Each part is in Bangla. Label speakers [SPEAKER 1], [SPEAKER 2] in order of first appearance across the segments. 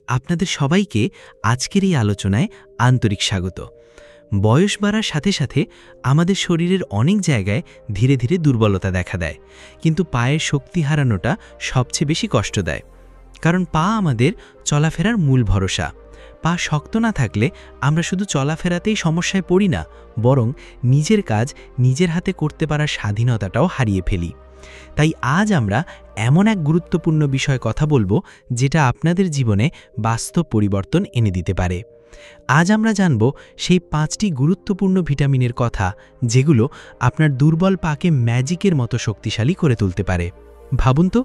[SPEAKER 1] আপনাদের সবাইকে আজকের এই আলোচনায় আন্তরিক স্বাগত। বয়স বাড়ার সাথে সাথে আমাদের শরীরের অনেক জায়গায় ধীরে ধীরে দুর্বলতা দেখা দেয়, কিন্তু পায়ের শক্তি হারানোটা সবচেয়ে বেশি কষ্ট দেয়। কারণ পা আমাদের চলাফেরার মূল ভরসা। পা শক্ত না থাকলে আমরা শুধু চলাফেরাতেই সমস্যায় পড়ি না, বরং নিজের কাজ নিজের হাতে করতে পারার স্বাধীনতাটাও হারিয়ে ফেলি। তাই আজ আমরা এমন এক গুরুত্বপূর্ণ বিষয় কথা বলবো যেটা আপনাদের জীবনে বাস্তব পরিবর্তন এনে দিতে পারে। আজ আমরা জানব সেই 5টি গুরুত্বপূর্ণ ভিটামিনের কথা, যেগুলো আপনার দুর্বল পাকে ম্যাজিকের মতো শক্তিশালী করে তুলতে পারে। ভাবুন তো,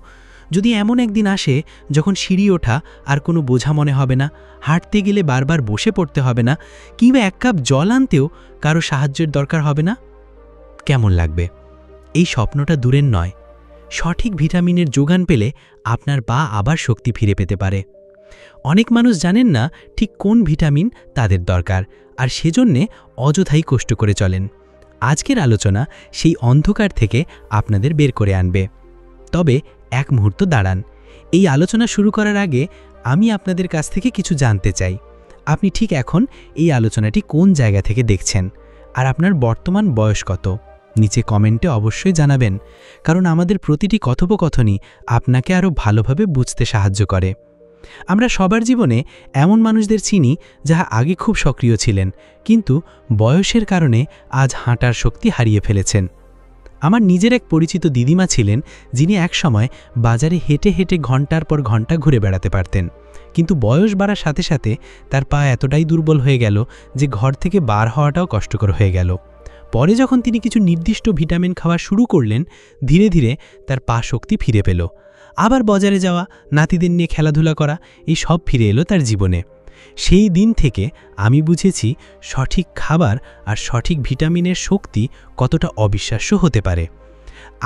[SPEAKER 1] যদি এমন একদিন আসে যখন সিঁড়ি ওঠা আর কোনো বোঝা মনে হবে না, হাঁটতে গেলে বারবার বসে পড়তে হবে না, কিংবা এক কাপ জল আনতেও কারো সাহায্যের দরকার হবে না, কেমন লাগবে? এই স্বপ্নটা দূরের নয়। সঠিক ভিটামিনের যোগান পেলে আপনার পা আবার শক্তি ফিরে পেতে পারে। অনেক মানুষ জানেন না ঠিক কোন ভিটামিন তাদের দরকার, আর সেজন্যে অযথাই কষ্ট করে চলেন। আজকের আলোচনা সেই অন্ধকার থেকে আপনাদের বের করে আনবে। তবে এক মুহূর্ত দাঁড়ান। এই আলোচনা শুরু করার আগে আমি আপনাদের কাছ থেকে কিছু জানতে চাই। আপনি ঠিক এখন এই আলোচনাটি কোন জায়গা থেকে দেখছেন, আর আপনার বর্তমান বয়স কত? নিচে কমেন্টে অবশ্যই জানাবেন, কারণ আমাদের প্রতিটি কথোপকথনই আপনাকে আরও ভালোভাবে বুঝতে সাহায্য করে। আমরা সবার জীবনে এমন মানুষদের চিনি যারা আগে খুব সক্রিয় ছিলেন, কিন্তু বয়সের কারণে আজ হাঁটার শক্তি হারিয়ে ফেলেছেন। আমার নিজের এক পরিচিত দিদিমা ছিলেন, যিনি একসময় বাজারে হেঁটে হেঁটে ঘন্টার পর ঘন্টা ঘুরে বেড়াতে পারতেন, কিন্তু বয়স বাড়ার সাথে সাথে তার পা এতটাই দুর্বল হয়ে গেল যে ঘর থেকে বার হওয়াটাও কষ্টকর হয়ে গেল। পরে যখন তিনি কিছু নির্দিষ্ট ভিটামিন খাওয়া শুরু করলেন, ধীরে ধীরে তার পা শক্তি ফিরে পেল। আবার বাজারে যাওয়া, নাতিদের নিয়ে খেলাধুলা করা, এই সব ফিরে এলো তার জীবনে। সেই দিন থেকে আমি বুঝেছি সঠিক খাবার আর সঠিক ভিটামিনের শক্তি কতটা অবিশ্বাস্য হতে পারে।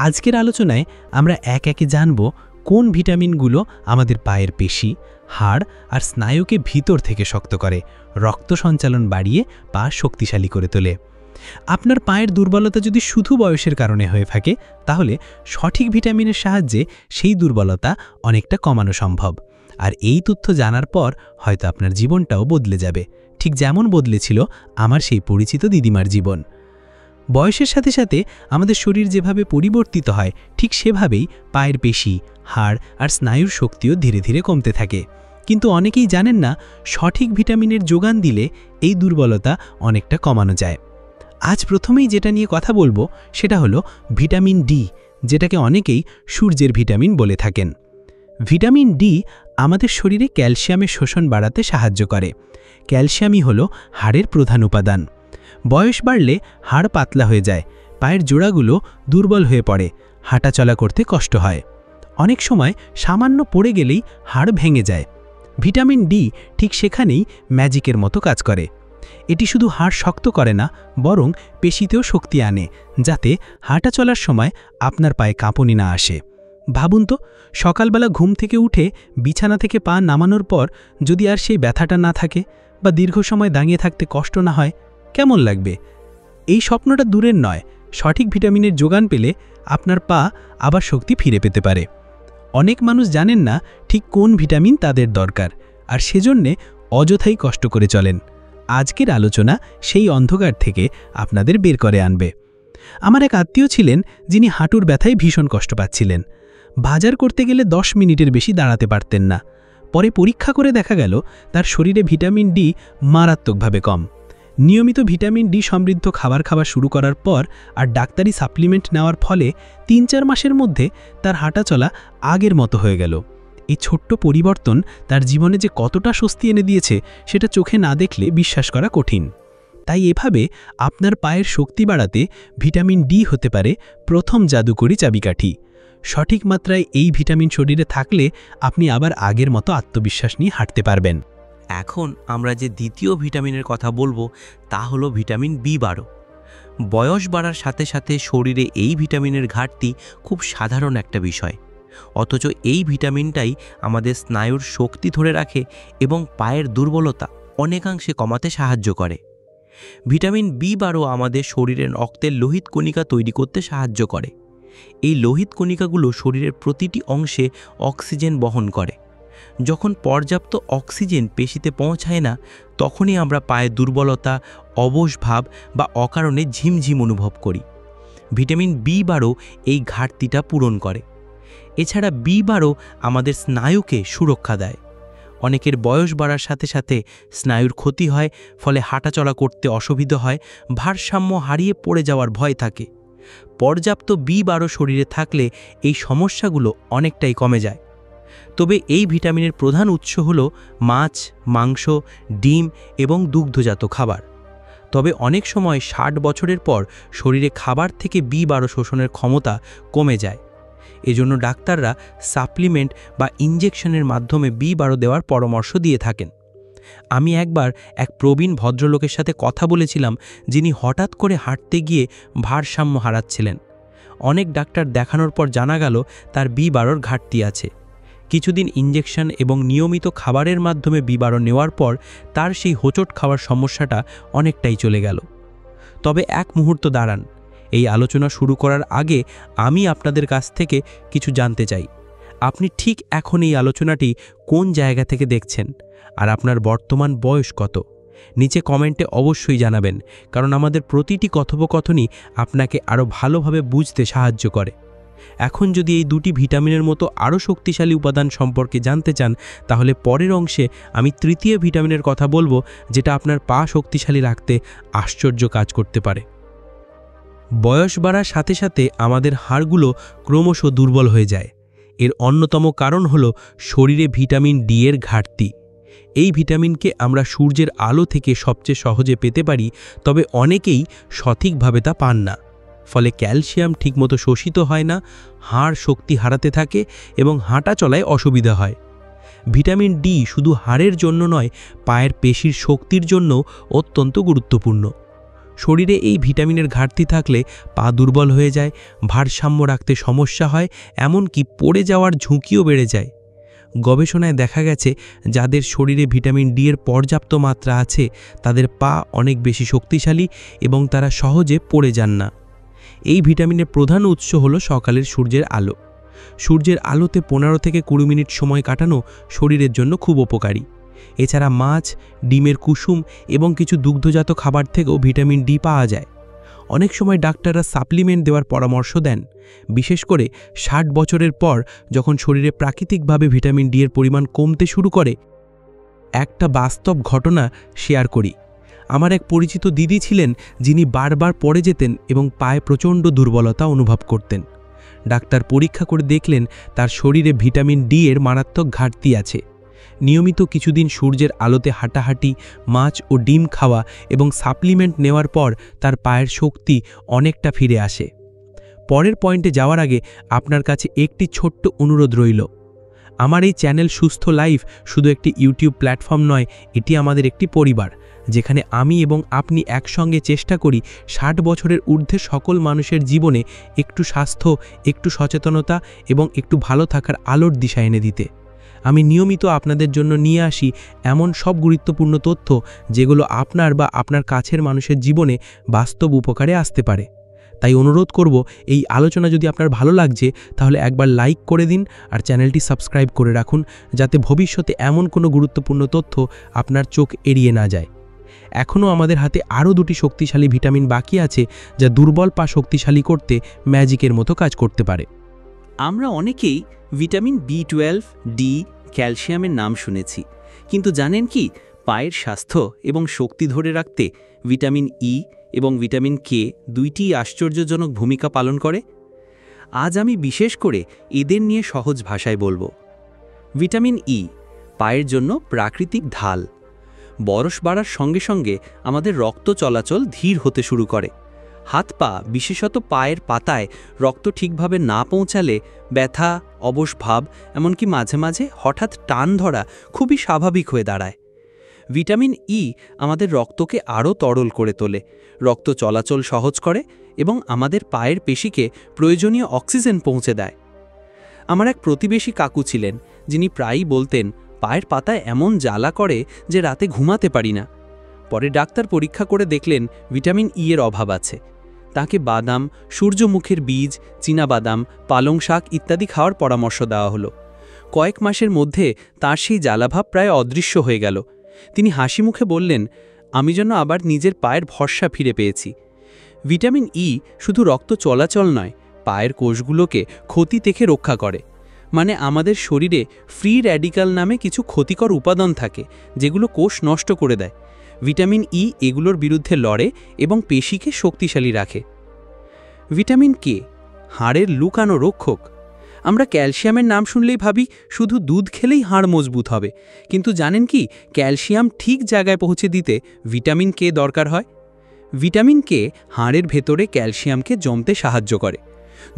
[SPEAKER 1] আজকের আলোচনায় আমরা এক একে জানব কোন ভিটামিনগুলো আমাদের পায়ের পেশি, হাড় আর স্নায়ুকে ভিতর থেকে শক্ত করে, রক্ত সঞ্চালন বাড়িয়ে পা শক্তিশালী করে তোলে। আপনার পায়ের দুর্বলতা যদি শুধু বয়সের কারণে হয়ে থাকে, তাহলে সঠিক ভিটামিনের সাহায্যে সেই দুর্বলতা অনেকটা কমানো সম্ভব। আর এই তথ্য জানার পর হয়তো আপনার জীবনটাও বদলে যাবে, ঠিক যেমন বদলেছিল আমার সেই পরিচিত দিদিমার জীবন। বয়সের সাথে সাথে আমাদের শরীর যেভাবে পরিবর্তিত হয়, ঠিক সেভাবেই পায়ের পেশি, হাড় আর স্নায়ুর শক্তিও ধীরে ধীরে কমতে থাকে। কিন্তু অনেকেই জানেন না সঠিক ভিটামিনের যোগান দিলে এই দুর্বলতা অনেকটা কমানো যায়। আজ প্রথমেই যেটা নিয়ে কথা বলবো সেটা হলো ভিটামিন ডি, যেটাকে অনেকেই সূর্যের ভিটামিন বলে থাকেন। ভিটামিন ডি আমাদের শরীরে ক্যালসিয়ামের শোষণ বাড়াতে সাহায্য করে। ক্যালসিয়ামই হলো হাড়ের প্রধান উপাদান। বয়স বাড়লে হাড় পাতলা হয়ে যায়, পায়ের জোড়াগুলো দুর্বল হয়ে পড়ে, হাঁটাচলা করতে কষ্ট হয়। অনেক সময় সামান্য পড়ে গেলেই হাড় ভেঙে যায়। ভিটামিন ডি ঠিক সেখানেই ম্যাজিকের মতো কাজ করে। এটি শুধু হাড় শক্ত করে না, বরং পেশিতেও শক্তি আনে, যাতে হাঁটা চলার সময় আপনার পায়ে কাঁপুনি না আসে। ভাবুন তো, সকালবেলা ঘুম থেকে উঠে বিছানা থেকে পা নামানোর পর যদি আর সেই ব্যথাটা না থাকে, বা দীর্ঘ সময় দাঁড়িয়ে থাকতে কষ্ট না হয়, কেমন লাগবে? এই স্বপ্নটা দূরের নয়। সঠিক ভিটামিনের যোগান পেলে আপনার পা আবার শক্তি ফিরে পেতে পারে। অনেক মানুষ জানেন না ঠিক কোন ভিটামিন তাদের দরকার, আর সেজন্যে অযথাই কষ্ট করে চলেন। আজকের আলোচনা সেই অন্ধকার থেকে আপনাদের বের করে আনবে। আমার এক আত্মীয় ছিলেন, যিনি হাঁটুর ব্যথায় ভীষণ কষ্ট পাচ্ছিলেন। বাজার করতে গেলে 10 মিনিটের বেশি দাঁড়াতে পারতেন না। পরে পরীক্ষা করে দেখা গেল তার শরীরে ভিটামিন ডি মারাত্মকভাবে কম। নিয়মিত ভিটামিন ডি সমৃদ্ধ খাবার শুরু করার পর আর ডাক্তারি সাপ্লিমেন্ট নেওয়ার ফলে 3-4 মাসের মধ্যে তার হাঁটা চলা আগের মতো হয়ে গেল। এই ছোট্ট পরিবর্তন তার জীবনে যে কতটা স্বস্তি এনে দিয়েছে, সেটা চোখে না দেখলে বিশ্বাস করা কঠিন। তাই এভাবে আপনার পায়ের শক্তি বাড়াতে ভিটামিন ডি হতে পারে প্রথম জাদুকরি চাবিকাঠি। সঠিক মাত্রায় এই ভিটামিন শরীরে থাকলে আপনি আবার আগের মতো আত্মবিশ্বাস নিয়ে হাঁটতে পারবেন।
[SPEAKER 2] এখন আমরা যে দ্বিতীয় ভিটামিনের কথা বলবো তা হলো ভিটামিন বি12। বয়স বাড়ার সাথে সাথে শরীরে এই ভিটামিনের ঘাটতি খুব সাধারণ একটা বিষয়, অথচ এই ভিটামিনটাই আমাদের স্নায়ুর শক্তি ধরে রাখে এবং পায়ের দুর্বলতা অনেকাংশে কমাতে সাহায্য করে। ভিটামিন বি12 আমাদের শরীরের রক্তের লোহিত কণিকা তৈরি করতে সাহায্য করে। এই লোহিত কণিকাগুলো শরীরের প্রতিটি অংশে অক্সিজেন বহন করে। যখন পর্যাপ্ত অক্সিজেন পেশিতে পৌঁছায় না, তখনই আমরা পায়ে দুর্বলতা, অবশ ভাব বা অকারণে ঝিমঝিম অনুভব করি। ভিটামিন বি12 এই ঘাটতিটা পূরণ করে। এছাড়া বি12 আমাদের স্নায়ুকে সুরক্ষা দেয়। অনেকের বয়স বাড়ার সাথে সাথে স্নায়ুর ক্ষতি হয়, ফলে হাঁটাচলা করতে অসুবিধা হয়, ভারসাম্য হারিয়ে পড়ে যাওয়ার ভয় থাকে। পর্যাপ্ত বি12 শরীরে থাকলে এই সমস্যাগুলো অনেকটাই কমে যায়। তবে এই ভিটামিনের প্রধান উৎস হল মাছ, মাংস, ডিম এবং দুগ্ধজাত খাবার। তবে অনেক সময় 60 বছরের পর শরীরে খাবার থেকে বি12 শোষণের ক্ষমতা কমে যায়। এজন্য ডাক্তাররা সাপ্লিমেন্ট বা ইনজেকশনের মাধ্যমে বি12 দেওয়ার পরামর্শ দিয়ে থাকেন। আমি একবার এক প্রবীণ ভদ্রলোকের সাথে কথা বলেছিলাম, যিনি হঠাৎ করে হাঁটতে গিয়ে ভারসাম্য হারাচ্ছিলেন। অনেক ডাক্তার দেখানোর পর জানা গেল তার বি12 ঘাটতি আছে। কিছুদিন ইনজেকশন এবং নিয়মিত খাবারের মাধ্যমে বি12 নেওয়ার পর তার সেই হোঁচট খাওয়ার সমস্যাটা অনেকটাই চলে গেল। তবে এক মুহূর্ত দাঁড়ান, এই আলোচনা শুরু করার আগে আমি আপনাদের কাছ থেকে কিছু জানতে চাই। আপনি ঠিক এখন এই আলোচনাটি কোন জায়গা থেকে দেখছেন, আর আপনার বর্তমান বয়স কত? নিচে কমেন্টে অবশ্যই জানাবেন, কারণ আমাদের প্রতিটি কথোপকথনই আপনাকে আরও ভালোভাবে বুঝতে সাহায্য করে। এখন যদি এই দুটি ভিটামিনের মতো আরও শক্তিশালী উপাদান সম্পর্কে জানতে চান, তাহলে পরের অংশে আমি তৃতীয় ভিটামিনের কথা বলবো, যেটা আপনার পা শক্তিশালী রাখতে আশ্চর্য কাজ করতে পারে। বয়স বাড়ার সাথে সাথে আমাদের হাড়গুলো ক্রমশ দুর্বল হয়ে যায়। এর অন্যতম কারণ হল শরীরে ভিটামিন ডি এর ঘাটতি। এই ভিটামিনকে আমরা সূর্যের আলো থেকে সবচেয়ে সহজে পেতে পারি, তবে অনেকেই সঠিকভাবে তা পান না। ফলে ক্যালসিয়াম ঠিকমতো শোষিত হয় না, হাড় শক্তি হারাতে থাকে এবং হাঁটা চলায় অসুবিধা হয়। ভিটামিন ডি শুধু হাড়ের জন্য নয়, পায়ের পেশির শক্তির জন্যও অত্যন্ত গুরুত্বপূর্ণ। শরীরে এই ভিটামিনের ঘাটতি থাকলে পা দুর্বল হয়ে যায়, ভারসাম্য রাখতে সমস্যা হয়, এমনকি পড়ে যাওয়ার ঝুঁকিও বেড়ে যায়। গবেষণায় দেখা গেছে, যাদের শরীরে ভিটামিন ডি এর পর্যাপ্ত মাত্রা আছে, তাদের পা অনেক বেশি শক্তিশালী এবং তারা সহজে পড়ে যান না। এই ভিটামিনের প্রধান উৎস হলো সকালের সূর্যের আলো। সূর্যের আলোতে 15 থেকে 20 মিনিট সময় কাটানো শরীরের জন্য খুব উপকারী। এছাড়া মাছ, ডিমের কুসুম এবং কিছু দুগ্ধজাত খাবার থেকেও ভিটামিন ডি পাওয়া যায়। অনেক সময় ডাক্তাররা সাপ্লিমেন্ট দেওয়ার পরামর্শ দেন, বিশেষ করে 60 বছরের পর যখন শরীরে প্রাকৃতিকভাবে ভিটামিন ডি এর পরিমাণ কমতে শুরু করে। একটা বাস্তব ঘটনা শেয়ার করি। আমার এক পরিচিত দিদি ছিলেন, যিনি বারবার পড়ে যেতেন এবং পায়ে প্রচণ্ড দুর্বলতা অনুভব করতেন। ডাক্তার পরীক্ষা করে দেখলেন তার শরীরে ভিটামিন ডি এর মারাত্মক ঘাটতি আছে। নিয়মিত কিছুদিন সূর্যের আলোতে হাঁটাহাঁটি, মাছ ও ডিম খাওয়া এবং সাপ্লিমেন্ট নেওয়ার পর তার পায়ের শক্তি অনেকটা ফিরে আসে। পরের পয়েন্টে যাওয়ার আগে আপনার কাছে একটি ছোট্ট অনুরোধ রইল। আমার এই চ্যানেল সুস্থ লাইফ শুধু একটি ইউটিউব প্ল্যাটফর্ম নয়, এটি আমাদের একটি পরিবার, যেখানে আমি এবং আপনি একসঙ্গে চেষ্টা করি 60 বছরের ঊর্ধ্বে সকল মানুষের জীবনে একটু স্বাস্থ্য, একটু সচেতনতা এবং একটু ভালো থাকার আলোর দিশা এনে দিতে। আমি নিয়মিত আপনাদের জন্য নিয়ে আসি এমন সব গুরুত্বপূর্ণ তথ্য, যেগুলো আপনার বা আপনার কাছের মানুষের জীবনে বাস্তব উপকারে আসতে পারে। তাই অনুরোধ করব, এই আলোচনা যদি আপনার ভালো লাগছে, তাহলে একবার লাইক করে দিন আর চ্যানেলটি সাবস্ক্রাইব করে রাখুন, যাতে ভবিষ্যতে এমন কোনো গুরুত্বপূর্ণ তথ্য আপনার চোখ এড়িয়ে না যায়। এখনও আমাদের হাতে আরও দুটি শক্তিশালী ভিটামিন বাকি আছে, যা দুর্বল পা শক্তিশালী করতে ম্যাজিকের মতো কাজ করতে পারে।
[SPEAKER 3] আমরা অনেকেই ভিটামিন বি12, ডি, ক্যালসিয়ামের নাম শুনেছি, কিন্তু জানেন কি পায়ের স্বাস্থ্য এবং শক্তি ধরে রাখতে ভিটামিন ই এবং ভিটামিন কে দুইটি আশ্চর্যজনক ভূমিকা পালন করে? আজ আমি বিশেষ করে এদের নিয়ে সহজ ভাষায় বলবো। ভিটামিন ই পায়ের জন্য প্রাকৃতিক ঢাল। বয়স বাড়ার সঙ্গে সঙ্গে আমাদের রক্ত চলাচল ধীর হতে শুরু করে। হাত পা, বিশেষত পায়ের পাতায় রক্ত ঠিকভাবে না পৌঁছালে ব্যথা, অবশ ভাব, এমনকি মাঝে মাঝে হঠাৎ টান ধরা খুবই স্বাভাবিক হয়ে দাঁড়ায়। ভিটামিন ই আমাদের রক্তকে আরও তরল করে তোলে, রক্ত চলাচল সহজ করে এবং আমাদের পায়ের পেশিকে প্রয়োজনীয় অক্সিজেন পৌঁছে দেয়। আমার এক প্রতিবেশী কাকু ছিলেন, যিনি প্রায়ই বলতেন পায়ের পাতায় এমন জ্বালা করে যে রাতে ঘুমাতে পারি না। পরে ডাক্তার পরীক্ষা করে দেখলেন ভিটামিন ই এর অভাব আছে। তাকে বাদাম, সূর্যমুখীর বীজ, চীনাবাদাম, পালং শাক ইত্যাদি খাওয়ার পরামর্শ দেওয়া হলো। কয়েক মাসের মধ্যে তার সেই জ্বালাভাব প্রায় অদৃশ্য হয়ে গেল। তিনি হাসি মুখে বললেন, আমি যেন আবার নিজের পায়ের ভরসা ফিরে পেয়েছি। ভিটামিন ই শুধু রক্ত চলাচল নয়, পায়ের কোষগুলোকে ক্ষতি থেকে রক্ষা করে। মানে আমাদের শরীরে ফ্রি র্যাডিক্যাল নামে কিছু ক্ষতিকর উপাদান থাকে যেগুলো কোষ নষ্ট করে দেয়। ভিটামিন ই এগুলোর বিরুদ্ধে লড়ে এবং পেশিকে শক্তিশালী রাখে। ভিটামিন কে হাড়ের লুকানো রক্ষক। আমরা ক্যালসিয়ামের নাম শুনলেই ভাবি শুধু দুধ খেলেই হাড় মজবুত হবে, কিন্তু জানেন কি ক্যালসিয়াম ঠিক জায়গায় পৌঁছে দিতে ভিটামিন কে দরকার হয়। ভিটামিন কে হাড়ের ভেতরে ক্যালসিয়ামকে জমতে সাহায্য করে।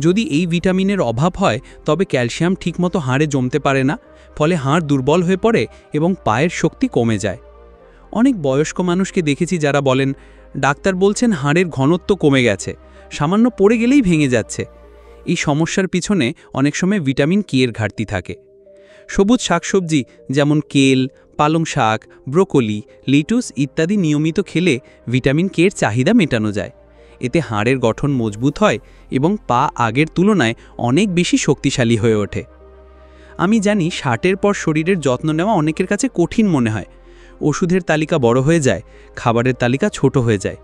[SPEAKER 3] যদি এই ভিটামিনের অভাব হয় তবে ক্যালসিয়াম ঠিকমতো হাড়ে জমতে পারে না, ফলে হাড় দুর্বল হয়ে পড়ে এবং পায়ের শক্তি কমে যায়। অনেক বয়স্ক মানুষকে দেখেছি যারা বলেন, ডাক্তার বলছেন হাড়ের ঘনত্ব কমে গেছে, সামান্য পড়ে গেলেই ভেঙে যাচ্ছে। এই সমস্যার পিছনে অনেক সময় ভিটামিন কে এর ঘাটতি থাকে। সবুজ শাকসবজি যেমন কেল, পালং শাক, ব্রোকলি, লেটুস ইত্যাদি নিয়মিত খেলে ভিটামিন কে এর চাহিদা মেটানো যায়। এতে হাড়ের গঠন মজবুত হয় এবং পা আগের তুলনায় অনেক বেশি শক্তিশালী হয়ে ওঠে। আমি জানি 60-এর পর শরীরের যত্ন নেওয়া অনেকের কাছে কঠিন মনে হয়। ওষুধের তালিকা বড় হয়ে যায়, খাবারের তালিকা ছোট হয়ে যায়।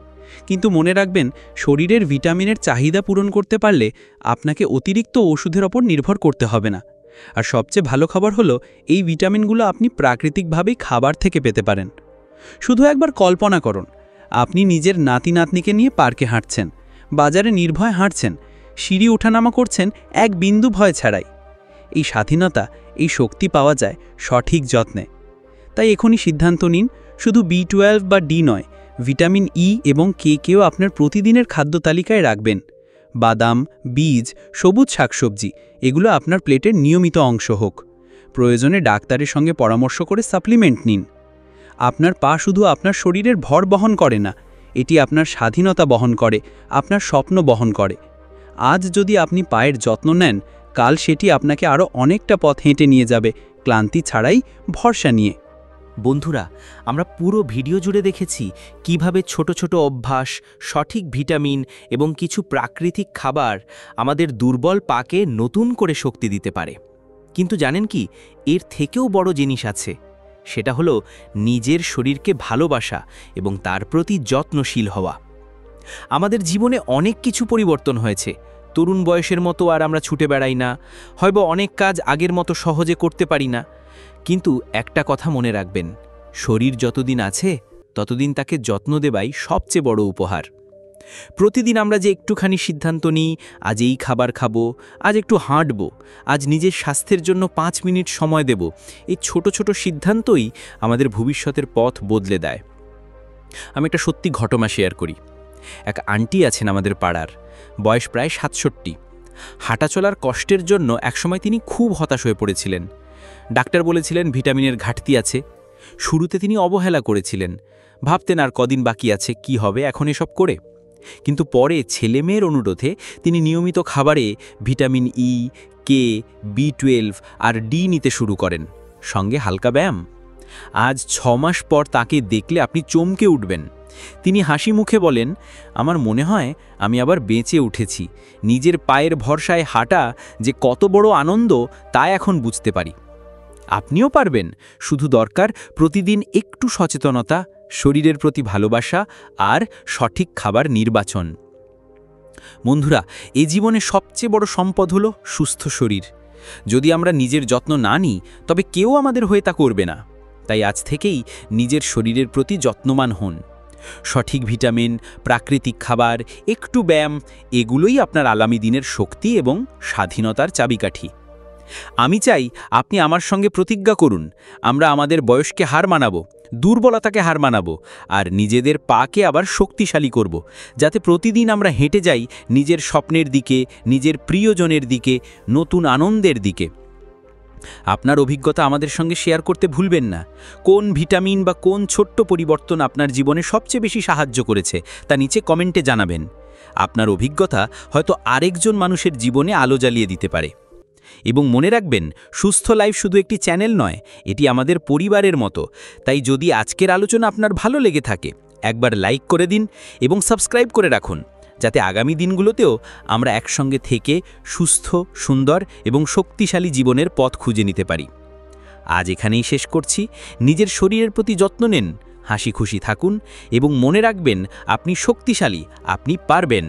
[SPEAKER 3] কিন্তু মনে রাখবেন, শরীরের ভিটামিনের চাহিদা পূরণ করতে পারলে আপনাকে অতিরিক্ত ওষুধের ওপর নির্ভর করতে হবে না। আর সবচেয়ে ভালো খবর হলো, এই ভিটামিনগুলো আপনি প্রাকৃতিকভাবেই খাবার থেকে পেতে পারেন। শুধু একবার কল্পনা করুন, আপনি নিজের নাতি নাতনিকে নিয়ে পার্কে হাঁটছেন, বাজারে নির্ভয় হাঁটছেন, সিঁড়ি ওঠানামা করছেন এক বিন্দু ভয় ছাড়াই। এই স্বাধীনতা, এই শক্তি পাওয়া যায় সঠিক যত্নে। তাই এখনই সিদ্ধান্ত নিন, শুধু B12 বা ডি নয়, ভিটামিন ই এবং কেও আপনার প্রতিদিনের খাদ্য তালিকায় রাখবেন। বাদাম, বীজ, সবুজ শাকসবজি এগুলো আপনার প্লেটের নিয়মিত অংশ হোক। প্রয়োজনে ডাক্তারের সঙ্গে পরামর্শ করে সাপ্লিমেন্ট নিন। আপনার পা শুধু আপনার শরীরের ভর বহন করে না, এটি আপনার স্বাধীনতা বহন করে, আপনার স্বপ্ন বহন করে। আজ যদি আপনি পায়ের যত্ন নেন, কাল সেটি আপনাকে আরও অনেকটা পথ হেঁটে নিয়ে যাবে, ক্লান্তি ছাড়াই, ভরসা নিয়ে।
[SPEAKER 2] বন্ধুরা, আমরা পুরো ভিডিও জুড়ে দেখেছি কিভাবে ছোট ছোট অভ্যাস, সঠিক ভিটামিন এবং কিছু প্রাকৃতিক খাবার আমাদের দুর্বল পাকে নতুন করে শক্তি দিতে পারে। কিন্তু জানেন কি, এর থেকেও বড় জিনিস আছে। সেটা হলো নিজের শরীরকে ভালোবাসা এবং তার প্রতি যত্নশীল হওয়া। আমাদের জীবনে অনেক কিছু পরিবর্তন হয়েছে। তরুণ বয়সের মতো আর আমরা ছুটে বেড়াই না, হয়তো অনেক কাজ আগের মতো সহজে করতে পারি না। কিন্তু একটা কথা মনে রাখবেন, শরীর যতদিন আছে ততদিন তাকে যত্ন দেওয়াই সবচেয়ে বড় উপহার। প্রতিদিন আমরা যে একটুখানি সিদ্ধান্ত নিই, আজ এই খাবার খাবো, আজ একটু হাঁটব, আজ নিজের স্বাস্থ্যের জন্য 5 মিনিট সময় দেব, এই ছোট ছোট সিদ্ধান্তই আমাদের ভবিষ্যতের পথ বদলে দেয়। আমি একটা সত্যি ঘটনা শেয়ার করি। এক আন্টি আছেন আমাদের পাড়ার, বয়স প্রায় 67। হাঁটাচলার কষ্টের জন্য একসময় তিনি খুব হতাশ হয়ে পড়েছিলেন। ডাক্তার বলেছিলেন ভিটামিনের ঘাটতি আছে। শুরুতে তিনি অবহেলা করেছিলেন, ভাবতেন আর কদিন বাকি আছে, কি হবে এখন এসব করে। কিন্তু পরে ছেলেমেয়ের অনুরোধে তিনি নিয়মিত খাবারে ভিটামিন ই, কে, B12 আর ডি নিতে শুরু করেন, সঙ্গে হালকা ব্যায়াম। আজ 6 মাস পর তাকে দেখলে আপনি চমকে উঠবেন। তিনি হাসি মুখে বলেন, আমার মনে হয় আমি আবার বেঁচে উঠেছি। নিজের পায়ের ভরসায় হাঁটা যে কত বড় আনন্দ তা এখন বুঝতে পারি। আপনিও পারবেন, শুধু দরকার প্রতিদিন একটু সচেতনতা, শরীরের প্রতি ভালোবাসা আর সঠিক খাবার নির্বাচন। বন্ধুরা, এই জীবনে সবচেয়ে বড় সম্পদ হলো সুস্থ শরীর। যদি আমরা নিজের যত্ন না নিই, তবে কেউ আমাদের হয়ে তা করবে না। তাই আজ থেকেই নিজের শরীরের প্রতি যত্নবান হন। সঠিক ভিটামিন, প্রাকৃতিক খাবার, একটু ব্যায়াম, এগুলোই আপনার আগামী দিনের শক্তি এবং স্বাধীনতার চাবিকাঠি। আমি চাই আপনি আমার সঙ্গে প্রতিজ্ঞা করুন, আমরা আমাদের বয়সকে হার মানাবো, দুর্বলতাকে হার মানাবো আর নিজেদের পাকে আবার শক্তিশালী করব, যাতে প্রতিদিন আমরা হেঁটে যাই নিজের স্বপ্নের দিকে, নিজের প্রিয়জনের দিকে, নতুন আনন্দের দিকে। আপনার অভিজ্ঞতা আমাদের সঙ্গে শেয়ার করতে ভুলবেন না। কোন ভিটামিন বা কোন ছোট্ট পরিবর্তন আপনার জীবনে সবচেয়ে বেশি সাহায্য করেছে তা নিচে কমেন্টে জানাবেন। আপনার অভিজ্ঞতা হয়তো আরেকজন মানুষের জীবনে আলো জ্বালিয়ে দিতে পারে। এবং মনে রাখবেন, সুস্থ লাইফ শুধু একটি চ্যানেল নয়, এটি আমাদের পরিবারের মতো। তাই যদি আজকের আলোচনা আপনার ভালো লেগে থাকে, একবার লাইক করে দিন এবং সাবস্ক্রাইব করে রাখুন,
[SPEAKER 3] যাতে আগামী দিনগুলোতেও আমরা একসঙ্গে থেকে সুস্থ, সুন্দর এবং শক্তিশালী জীবনের পথ খুঁজে নিতে পারি। আজ এখানেই শেষ করছি। নিজের শরীরের প্রতি যত্ন নেন, হাসি খুশি থাকুন এবং মনে রাখবেন আপনি শক্তিশালী, আপনি পারবেন।